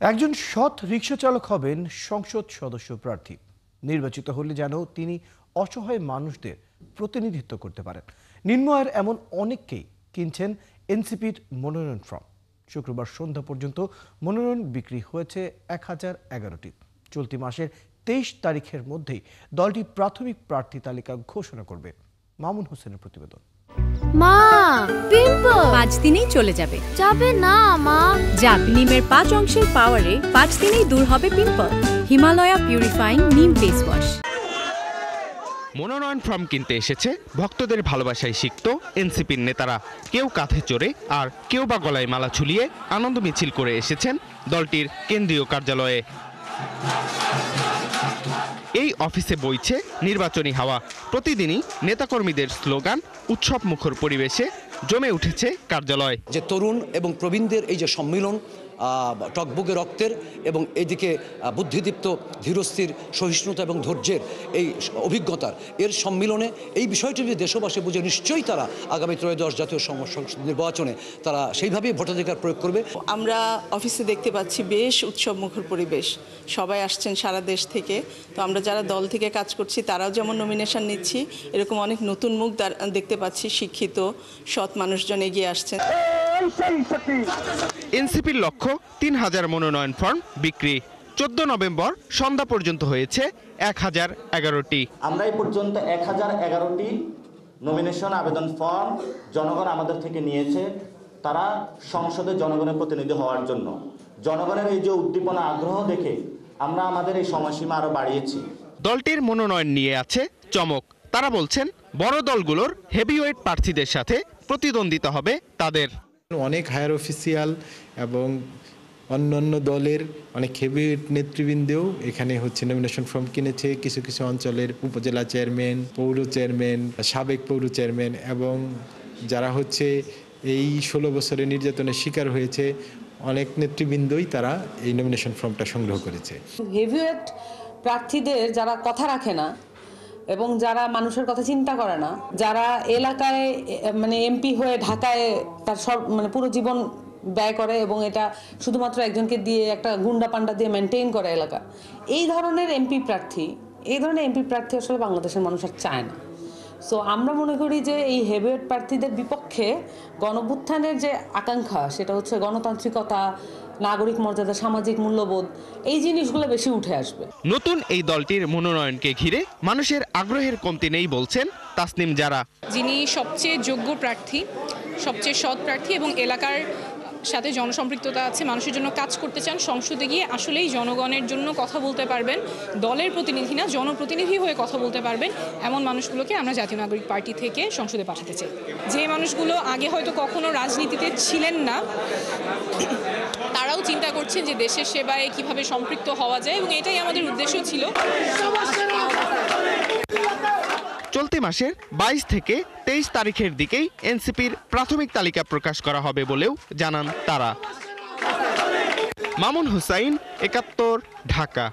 একজন সৎ রিকশা চালক হবেন সংসদ সদস্য প্রার্থী। নির্বাচিত হলে যেন তিনি অসহায় মানুষদের প্রতিনিধিত্ব করতে পারেন। নিম্ন আয়ের এমন অনেককেই কিনছেন এনসিপির মনোনয়ন ফর্ম। শুক্রবার সন্ধ্যা পর্যন্ত মনোনয়ন বিক্রি হয়েছে 1011টি। চলতি মাসের 23 তারিখের মধ্যেই দলটি প্রাথমিক প্রার্থী তালিকা ঘোষণা করবে। মামুন হোসেনের প্রতিবেদন। মা, পিম্পল 5 দিনেই চলে যাবে। যাবে না মা। যাক, নিমের 5 অংশের পাওয়ারে 5 দিনেই দূর হবে পিম্পল। হিমালয়া পিউরিফাইং নিম ফেস ওয়াশ। মনোনয়ন ফর্ম কিনতে এসেছে ভক্তদের ভালোবাসায় সিক্ত এনসিপির নেতারা। কেউ কাঁধে চড়ে, আর কেউ বা গলায় মালা ঝুলিয়ে আনন্দ মিছিল করে এসেছেন দলটির কেন্দ্রীয় কার্যালয়ে। এই অফিসে বইছে নির্বাচনী হাওয়া। প্রতিদিনই নেতাকর্মীদের স্লোগান, উৎসব মুখর পরিবেশে জমে উঠেছে কার্যালয়। যে তরুণ এবং প্রবীণদের এই যে সম্মিলন, টকবগে রক্তের এবং এইদিকে বুদ্ধিদীপ্ত ধীরস্থির সহিষ্ণুতা এবং ধৈর্যের এই অভিজ্ঞতার এর সম্মিলনে এই বিষয়টি যদি দেশবাসী বুঝে, নিশ্চয়ই তারা আগামী ত্রয়োদশ জাতীয় সংসদ নির্বাচনে তারা সেইভাবেই ভোটাধিকার প্রয়োগ করবে। আমরা অফিসে দেখতে পাচ্ছি বেশ উৎসব মুখর পরিবেশ, সবাই আসছেন সারা দেশ থেকে। তো আমরা যারা দল থেকে কাজ করছি তারাও যেমন নমিনেশন নিচ্ছি, এরকম অনেক নতুন মুখ দেখতে পাচ্ছি, শিক্ষিত সৎ মানুষজন এগিয়ে আসছেন। এনসিপির লক্ষ্য 3000 মনোনয়ন ফর্ম বিক্রি। 14 নভেম্বর সন্ধ্যা পর্যন্ত হয়েছে 1011টি। আমরা এই পর্যন্ত 1011টি নমিনেশন আবেদন ফর্ম জনগণ আমাদের থেকে নিয়েছে, তারা সংসদে জনগণের প্রতিনিধি হওয়ার জন্য। জনগণের এই যে উদ্দীপনা, আগ্রহ দেখে আমরা আমাদের এই সময়সীমা আরো বাড়িয়েছি। দলটির মনোনয়ন নিয়ে আছে চমক। তারা বলছেন বড় দলগুলোর হেভিওয়েট প্রার্থীদের সাথে প্রতিদ্বন্দ্বিতা হবে তাদের। অনেক হায়ার অফিসিয়াল এবং অন্যান্য দলের অনেক হেভিওয়েট নেতৃবৃন্দও এখানে নমিনেশন ফর্ম কিনেছে। কিছু কিছু অঞ্চলের উপজেলা চেয়ারম্যান, পৌর চেয়ারম্যান, সাবেক পৌর চেয়ারম্যান এবং যারা এই 16 বছরের নির্যাতনের শিকার হয়েছে, অনেক নেতৃবৃন্দই তারা এই নমিনেশন ফর্মটা সংগ্রহ করেছে। হেভিওয়েট প্রার্থীদের যারা কথা রাখে না এবং যারা মানুষের কথা চিন্তা করে না, যারা এলাকায় এমপি হয়ে ঢাকায় তার পুরো জীবন ব্যয় করে এবং এটা শুধুমাত্র একজনকে দিয়ে, একটা গুন্ডা পান্ডা দিয়ে মেনটেন করে এলাকা, এই ধরনের এমপি প্রার্থী আসলে বাংলাদেশের মানুষ আর চায় না। সো আমরা মনে করি যে এই হেভিওয়েট প্রার্থীদের বিপক্ষে গণভ্যুত্থানের যে আকাঙ্ক্ষা, সেটা গণতান্ত্রিকতা, নাগরিক মর্যাদা, সামাজিক মূল্যবোধ, এই জিনিসগুলো বেশি উঠে আসবে। নতুন এই দলটির মনোনয়নকে ঘিরে মানুষের আগ্রহের কমতি নেই বলছেন তাসনিম জারা। যিনি সবচেয়ে যোগ্য প্রার্থী, সবচেয়ে সৎ প্রার্থী এবং এলাকার সাথে জনসম্পৃক্ততা আছে, মানুষের জন্য কাজ করতে চান, সংসদে গিয়ে আসলেই জনগণের জন্য কথা বলতে পারবেন, দলের প্রতিনিধি না জনপ্রতিনিধি হয়ে কথা বলতে পারবেন, এমন মানুষগুলোকে আমরা জাতীয় নাগরিক পার্টি থেকে সংসদে পাঠাতে চাই। যে মানুষগুলো আগে হয়তো কখনো রাজনীতিতে ছিলেন না, তারাও চিন্তা করছেন যে দেশের সেবায় কিভাবে সম্পৃক্ত হওয়া যায়, এবং এটাই আমাদের উদ্দেশ্য ছিল। চলতি মাসের 22 থেকে 23 তারিখের দিকেই এনসিপির প্রাথমিক তালিকা প্রকাশ করা হবে বলেও জানান তারা। মামুন হুসাইন, 71, ঢাকা।